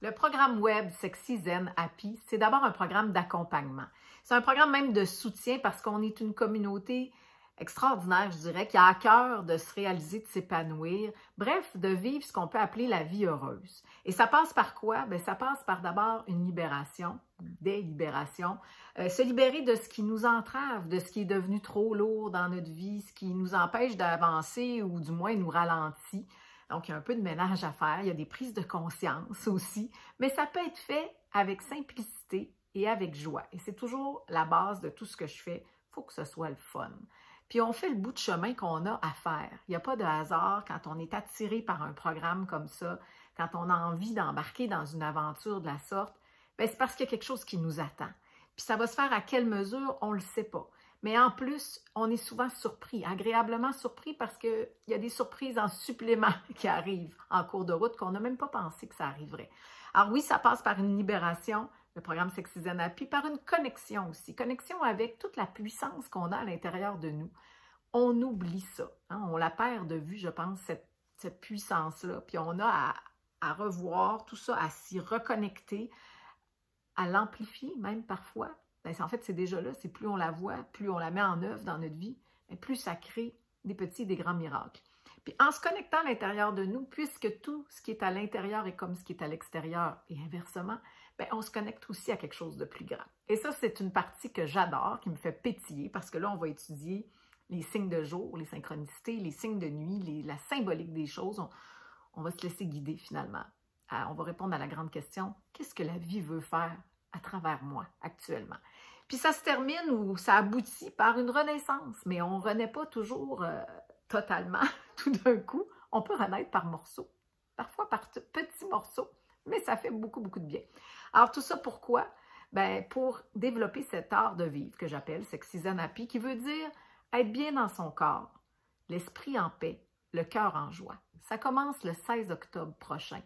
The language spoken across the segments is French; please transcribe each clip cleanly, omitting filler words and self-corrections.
Le programme web Sexy Zen Happy, c'est d'abord un programme d'accompagnement. C'est un programme même de soutien parce qu'on est une communauté extraordinaire, je dirais, qui a à cœur de se réaliser, de s'épanouir, bref, de vivre ce qu'on peut appeler la vie heureuse. Et ça passe par quoi? Bien, ça passe par d'abord une libération, des libérations, se libérer de ce qui nous entrave, de ce qui est devenu trop lourd dans notre vie, ce qui nous empêche d'avancer ou du moins nous ralentit. Donc, il y a un peu de ménage à faire, il y a des prises de conscience aussi, mais ça peut être fait avec simplicité et avec joie. Et c'est toujours la base de tout ce que je fais, il faut que ce soit le fun. Puis on fait le bout de chemin qu'on a à faire. Il n'y a pas de hasard quand on est attiré par un programme comme ça, quand on a envie d'embarquer dans une aventure de la sorte, bien, c'est parce qu'il y a quelque chose qui nous attend. Puis ça va se faire à quelle mesure, on ne le sait pas. Mais en plus, on est souvent surpris, agréablement surpris parce qu'il y a des surprises en supplément qui arrivent en cours de route qu'on n'a même pas pensé que ça arriverait. Alors oui, ça passe par une libération, le programme Sexy Zen Happy, par une connexion aussi, connexion avec toute la puissance qu'on a à l'intérieur de nous. On oublie ça, hein? On la perd de vue, je pense, cette puissance-là. Puis on a à revoir tout ça, à s'y reconnecter, à l'amplifier même parfois. Bien, en fait, c'est déjà là, c'est plus on la voit, plus on la met en œuvre dans notre vie, plus ça crée des petits et des grands miracles. Puis en se connectant à l'intérieur de nous, puisque tout ce qui est à l'intérieur est comme ce qui est à l'extérieur et inversement, bien, on se connecte aussi à quelque chose de plus grand. Et ça, c'est une partie que j'adore, qui me fait pétiller, parce que là, on va étudier les signes de jour, les synchronicités, les signes de nuit, la symbolique des choses. On va se laisser guider finalement. On va répondre à la grande question, qu'est-ce que la vie veut faire à travers moi actuellement? Puis ça se termine ou ça aboutit par une renaissance, mais on ne renaît pas toujours totalement, tout d'un coup. On peut renaître par morceaux, parfois par petits morceaux, mais ça fait beaucoup, beaucoup de bien. Alors tout ça pourquoi? Bien, pour développer cet art de vivre que j'appelle Sexy Zen Happy, qui veut dire être bien dans son corps, l'esprit en paix, le cœur en joie. Ça commence le 16 octobre prochain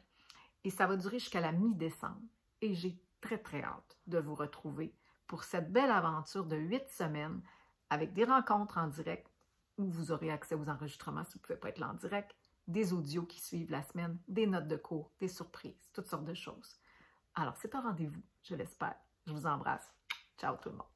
et ça va durer jusqu'à la mi-décembre. Et j'ai très, très hâte de vous retrouver pour cette belle aventure de 8 semaines avec des rencontres en direct où vous aurez accès aux enregistrements si vous ne pouvez pas être là en direct, des audios qui suivent la semaine, des notes de cours, des surprises, toutes sortes de choses. Alors, c'est un rendez-vous, je l'espère. Je vous embrasse. Ciao tout le monde.